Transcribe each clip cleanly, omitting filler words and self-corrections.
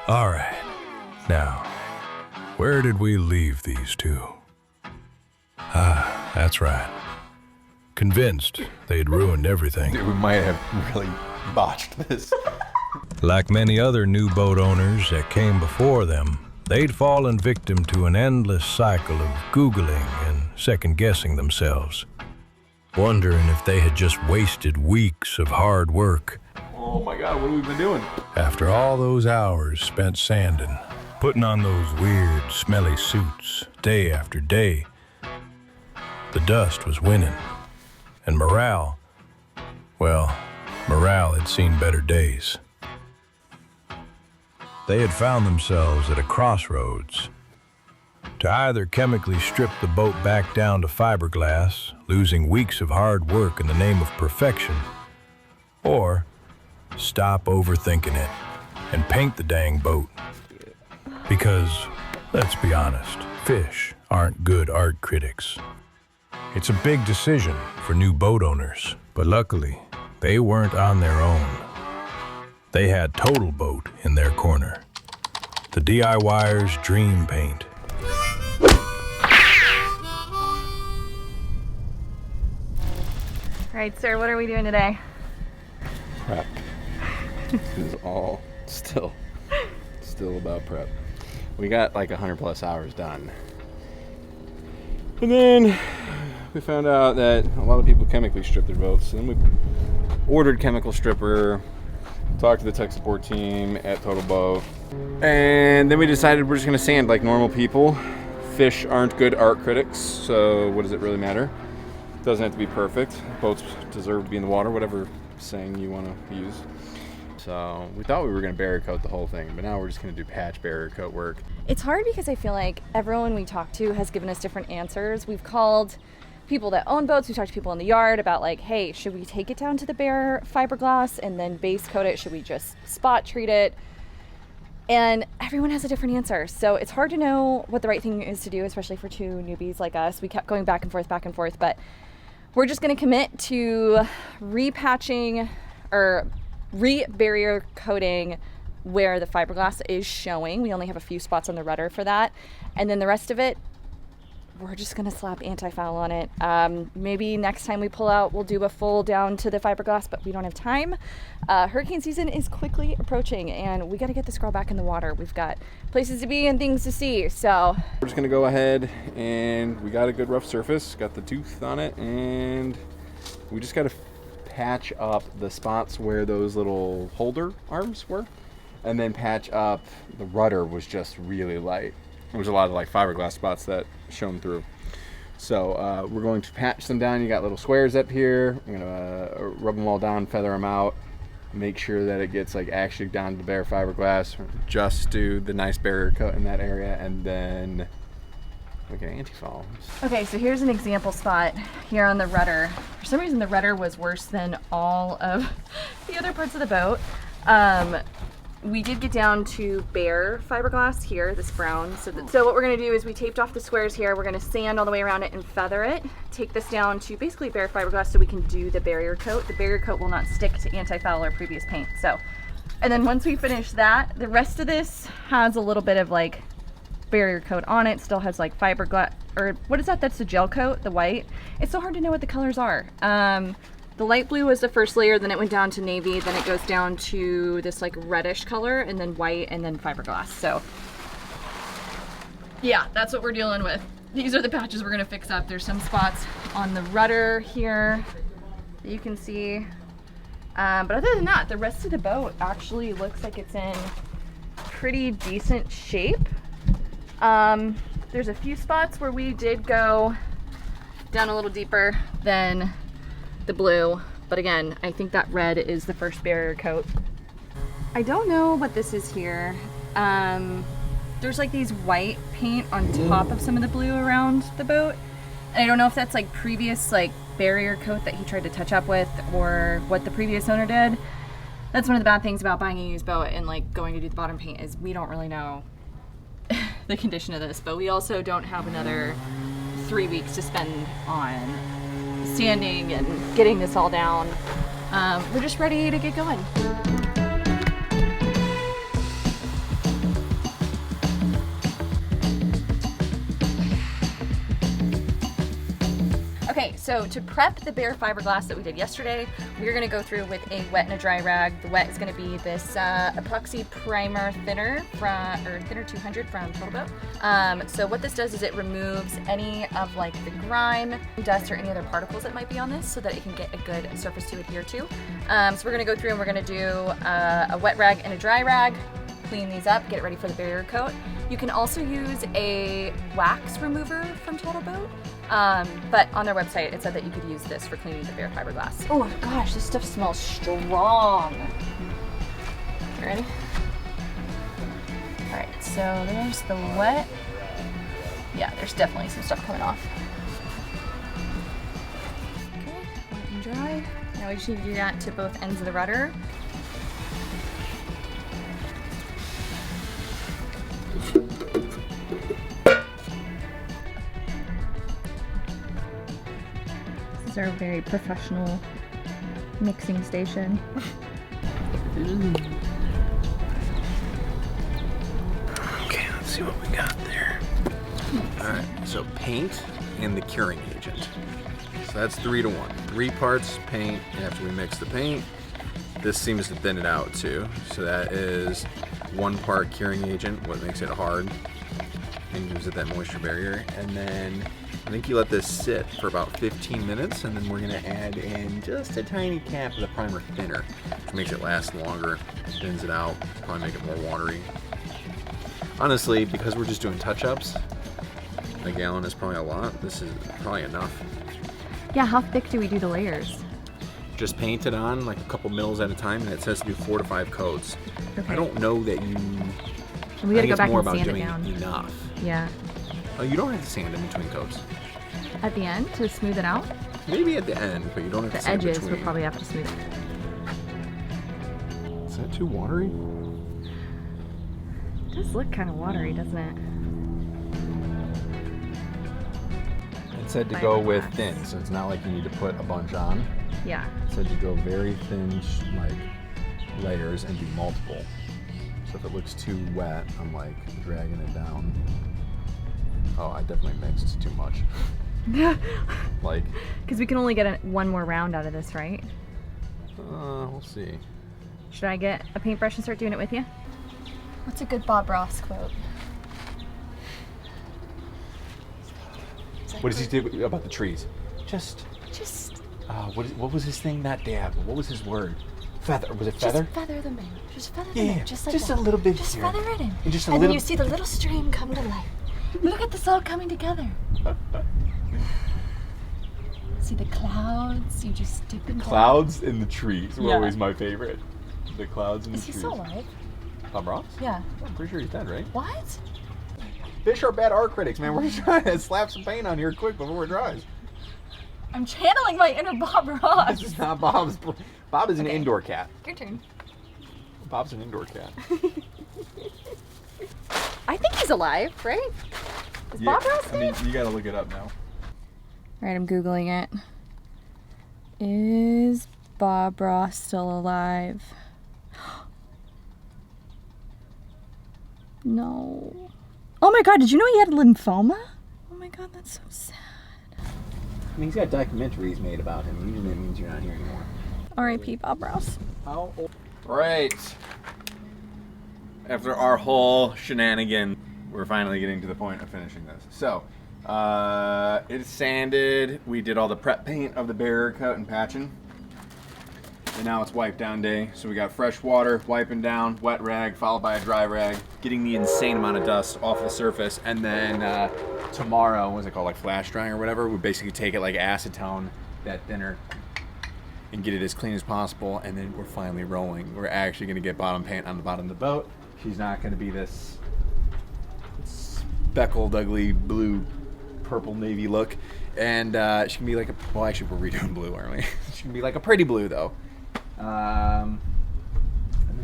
All right. Now, where did we leave these two? Ah, that's right. Convinced they'd ruined everything. Dude, we might have really botched this. Like many other new boat owners that came before them, they'd fallen victim to an endless cycle of Googling and second-guessing themselves, wondering if they had just wasted weeks of hard work. Oh my God, what have we been doing? After all those hours spent sanding, putting on those weird, smelly suits day after day, the dust was winning. And morale had seen better days. They had found themselves at a crossroads. To either chemically strip the boat back down to fiberglass, losing weeks of hard work in the name of perfection, or stop overthinking it and paint the dang boat. Because, let's be honest, fish aren't good art critics. It's a big decision for new boat owners, but luckily, they weren't on their own. They had Total Boat in their corner. The DIYer's dream paint. All right, sir, what are we doing today? Prep. This is all still about prep. We got like 100+ hours done. And then we found out that a lot of people chemically strip their boats. And then we ordered chemical stripper, talked to the tech support team at Total Boat. And then we decided we're just gonna sand like normal people. Fish aren't good art critics, so what does it really matter? It doesn't have to be perfect. Boats deserve to be in the water, whatever saying you wanna use. So we thought we were gonna barrier coat the whole thing, but now we're just gonna do patch barrier coat work. It's hard because I feel like everyone we talk to has given us different answers. We've called people that own boats, we've talked to people in the yard about like, hey, should we take it down to the bare fiberglass and then base coat it? Should we just spot treat it? And everyone has a different answer. So it's hard to know what the right thing is to do, especially for two newbies like us. We kept going back and forth, but we're just gonna commit to repatching or re-barrier coating where the fiberglass is showing. We only have a few spots on the rudder for that. And then the rest of it, we're just gonna slap anti-foul on it. Maybe next time we pull out, we'll do a full down to the fiberglass, but we don't have time. Hurricane season is quickly approaching and we gotta get this girl back in the water. We've got places to be and things to see, so. We're just gonna go ahead and we got a good rough surface, got the tooth on it, and we just gotta patch up the spots where those little holder arms were, and then patch up the rudder was just really light. There was a lot of like fiberglass spots that shone through. So we're going to patch them down. You got little squares up here. We're gonna rub them all down, feather them out, make sure that it gets like actually down to bare fiberglass. Just do the nice barrier coat in that area, and then okay, anti-foul. Okay, so here's an example spot here on the rudder. For some reason, the rudder was worse than all of the other parts of the boat. We did get down to bare fiberglass here, this brown. So what we're gonna do is we taped off the squares here. We're gonna sand all the way around it and feather it. Take this down to basically bare fiberglass so we can do the barrier coat. The barrier coat will not stick to anti-foul or previous paint. So, and then once we finish that, the rest of this has a little bit of like barrier coat on it. Still has like fiberglass, or what is that? That's the gel coat, the white. It's so hard to know what the colors are. The light blue was the first layer, then it went down to navy, then it goes down to this like reddish color, and then white, and then fiberglass. So yeah, that's what we're dealing with. These are the patches we're gonna fix up. There's some spots on the rudder here that you can see. But other than that, the rest of the boat actually looks like it's in pretty decent shape. There's a few spots where we did go down a little deeper than the blue, but again, I think that red is the first barrier coat. I don't know what this is here. There's like these white paint on top of some of the blue around the boat. And I don't know if that's like previous like barrier coat that he tried to touch up with or what the previous owner did. That's one of the bad things about buying a used boat and like going to do the bottom paint is we don't really know the condition of this, but we also don't have another 3 weeks to spend on sanding and getting this all down. We're just ready to get going. Okay, so to prep the bare fiberglass that we did yesterday, we're gonna go through with a wet and a dry rag. The wet is gonna be this epoxy primer thinner Thinner 200 from Total Boat. So what this does is it removes any of like the grime, dust, or any other particles that might be on this so that it can get a good surface to adhere to. So we're gonna go through and we're gonna do a wet rag and a dry rag, clean these up, get it ready for the barrier coat. You can also use a wax remover from Total Boat, but on their website it said that you could use this for cleaning the bare fiberglass. Oh gosh, this stuff smells strong. You ready? All right, so there's the wet. Yeah, there's definitely some stuff coming off. Okay, wet and dry. Now we just need to do that to both ends of the rudder. This is our very professional mixing station. Okay, let's see what we got there. All right, so paint and the curing agent. So that's 3 to 1. 3 parts paint after we mix the paint. This seems to thin it out too. So that is 1 part curing agent, what makes it hard and gives it that moisture barrier. And then I think you let this sit for about 15 minutes, and then we're gonna add in just a tiny cap of the primer thinner, which makes it last longer, thins it out, probably make it more watery. Honestly, because we're just doing touch-ups, a gallon is probably a lot. This is probably enough. Yeah, how thick do we do the layers? Just paint it on like a couple mils at a time, and it says to do 4 to 5 coats. Okay. I don't know that you. And we gotta go it's back more and about sand it doing down. enough. Yeah. Oh, you don't have to sand in between coats. At the end to smooth it out? Maybe at the end, but you don't have to The sand edges between. we'll probably have to smooth it. Is that too watery? It does look kind of watery, doesn't it? It said to go with Fiberglass. thin, so it's not like you need to put a bunch on. Yeah. It said to go very thin, like layers, and do multiple. So if it looks too wet, I'm like dragging it down. Oh, I definitely mixed too much. Like, Because we can only get one more round out of this, right? we'll see. Should I get a paintbrush and start doing it with you? What's a good Bob Ross quote? What does he do about the trees? Just What was his thing? Not dab. What was his word? Feather. Was it feather? Just feather them in. Just feather Yeah, them in. Just like just that. a little bit Just here. feather it in. And just a then little- you see the little stream come to life. Look at this all coming together. See the clouds? You just dip in. Clouds in the trees were Yeah. always my favorite. The clouds in the Is he trees. still alive? Bob Ross? Yeah. I'm pretty sure he's dead, right? What? Fish are bad art critics, man. We're trying to slap some paint on here quick before it dries. I'm channeling my inner Bob Ross. This is not Bob's. Bob is an Okay. indoor cat. Your turn. Bob's an indoor cat. I think he's alive, right? Is Bob Ross dead? you gotta look it up now. Alright, I'm Googling it. Is Bob Ross still alive? No. Oh my god, did you know he had lymphoma? Oh my god, that's so sad. I mean, he's got documentaries made about him. Usually that means you're not here anymore. R.I.P. Bob Ross. How old? Right. After our whole shenanigan, we're finally getting to the point of finishing this. So, it's sanded. We did all the prep paint of the barrier coat and patching. And now it's wipe down day. So we got fresh water, wiping down, wet rag, followed by a dry rag, getting the insane amount of dust off the surface. And then tomorrow, what's it called, like flash drying or whatever, we basically take it like acetone, that thinner, and get it as clean as possible. And then we're finally rolling. We're actually gonna get bottom paint on the bottom of the boat. She's not gonna be this speckled, ugly, blue, purple, navy look. And she can be like a, well, actually we're redoing blue, aren't we? She can be like a pretty blue though. And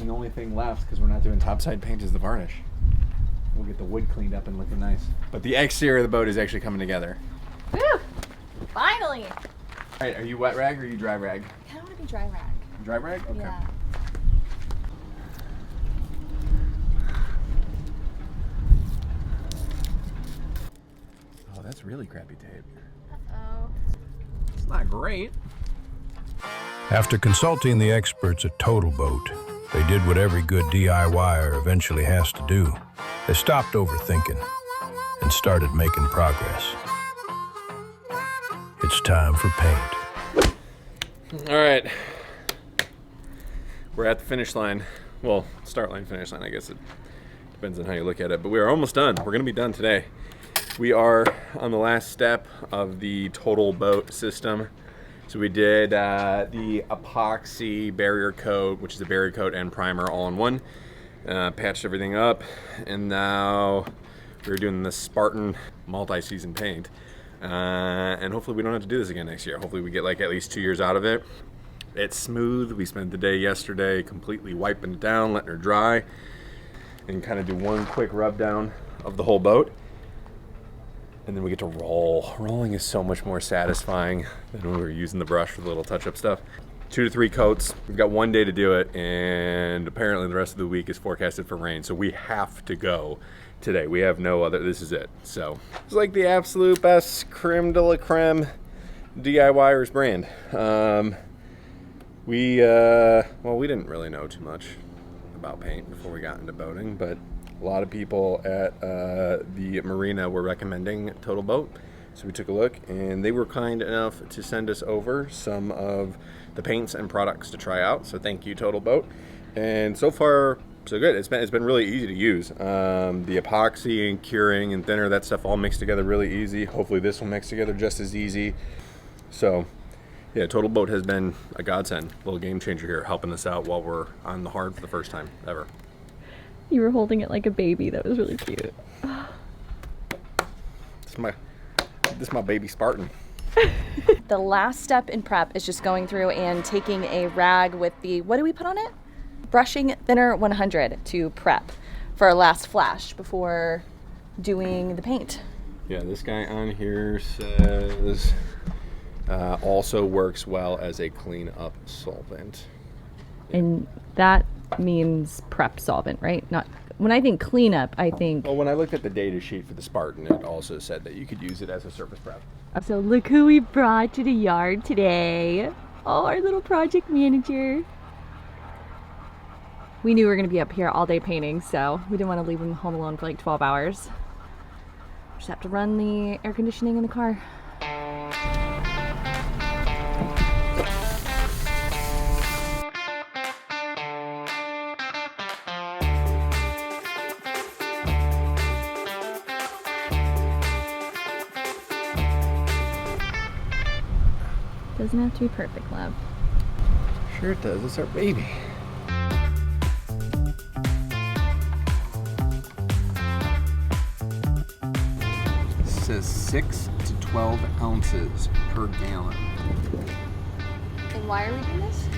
then the only thing left, because we're not doing topside paint, is the varnish. We'll get the wood cleaned up and looking nice. But the exterior of the boat is actually coming together. Woo! Finally! All right, are you wet rag or are you dry rag? I kind of want to be dry rag. Dry rag? Okay. Yeah. Oh, that's really crappy tape. Uh-oh. It's not great. After consulting the experts at Total Boat, they did what every good DIYer eventually has to do. They stopped overthinking and started making progress. It's time for paint. All right. We're at the finish line. Well, start line, finish line, I guess it depends on how you look at it. But we are almost done. We're going to be done today. We are on the last step of the Total Boat system. So we did the epoxy barrier coat, which is a barrier coat and primer all in one. Patched everything up, and now we're doing the Spartan multi-season paint. And hopefully we don't have to do this again next year. Hopefully we get like at least 2 years out of it. It's smooth. We spent the day yesterday completely wiping it down, letting her dry, and kind of do one quick rub down of the whole boat. And then we get to roll. Rolling is so much more satisfying than when we were using the brush for the little touch-up stuff. 2 to 3 coats. We've got 1 day to do it, and apparently the rest of the week is forecasted for rain, so we have to go today. We have no other, this is it. So it's like the absolute best creme de la creme DIYers brand. We didn't really know too much about paint before we got into boating, but a lot of people at the marina were recommending Total Boat. So we took a look, and they were kind enough to send us over some of the paints and products to try out. So thank you, Total Boat. And so far, so good. It's been really easy to use. The epoxy and curing and thinner, that stuff all mixed together really easy. Hopefully this will mix together just as easy. So yeah, Total Boat has been a godsend, little game changer here, helping us out while we're on the hard for the first time ever. You were holding it like a baby. That was really cute. This is my baby Spartan. The last step in prep is just going through and taking a rag with the, what do we put on it? Brushing Thinner 100 to prep for our last flash before doing the paint. Yeah, this guy on here says also works well as a clean-up solvent. And that means prep solvent, right? Not when I think cleanup, I think. Well, when I looked at the data sheet for the Spartan, it also said that you could use it as a surface prep. So look who we brought to the yard today. Oh, our little project manager. We knew we were going to be up here all day painting, so we didn't want to leave him home alone for like 12 hours. Just have to run the air conditioning in the car. Doesn't have to be perfect, love. Sure it does. It's our baby. It says 6 to 12 ounces per gallon. And why are we doing this?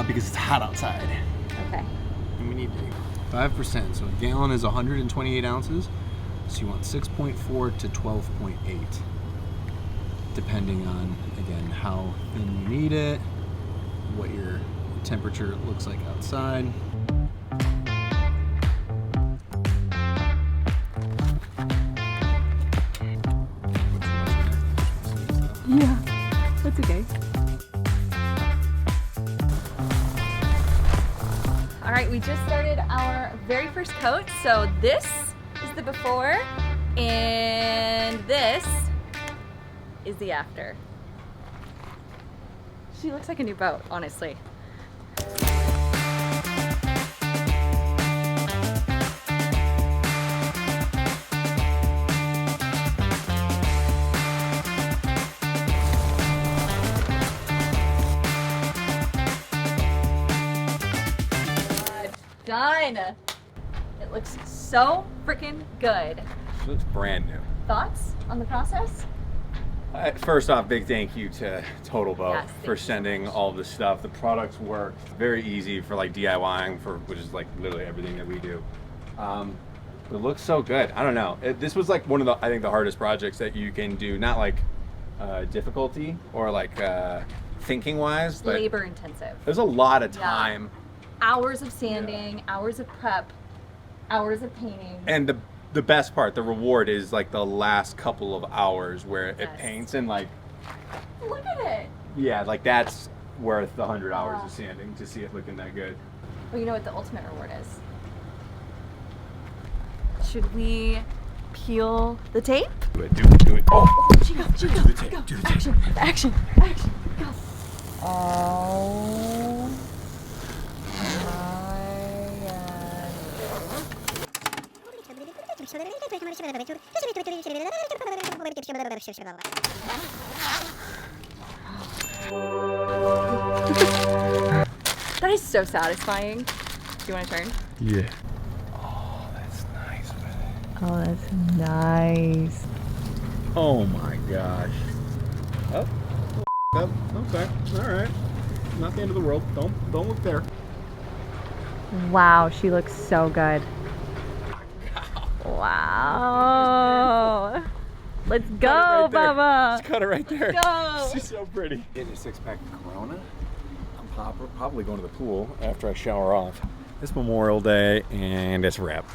Because it's hot outside. Okay. And we need 5%. So a gallon is 128 ounces. So you want 6.4 to 12.8. Depending on, again, how thin you need it, what your temperature looks like outside. Yeah, that's okay. All right, we just started our very first coat. So this is the before, and this is the after. She looks like a new boat, honestly. Done. It looks so freaking good. So it's brand new. Thoughts on the process? First off, big thank you to Total Boat Yes, for sending all this stuff. The products work very easy for like DIYing, which is like literally everything that we do. It looks so good. I don't know. This was like one of the, I think, the hardest projects that you can do. Not like difficulty or like thinking wise, but Labor intensive. there's a lot of time. Hours of sanding, hours of prep, hours of painting. And the best part, the reward is like the last couple of hours where it Yes. paints and like look at it. Yeah, like that's worth the 100 hours of sanding to see it looking that good. Well, you know what the ultimate reward is? Should we peel the tape? Do it, do it. Oh! Go, go, Do the tape, go. do the tape. Action, go. Oh my God. That is so satisfying. Do you want to turn? Yeah. Oh, that's nice. Oh, that's nice. Oh my gosh. Oh. Up. Okay. All right. Not the end of the world. Don't look there. Wow, she looks so good. Wow. Let's go, Cut it right there. Bubba. Just cut it right there. Go. She's so pretty. Getting a 6-pack of Corona. I'm probably going to the pool after I shower off. It's Memorial Day and it's a wrap.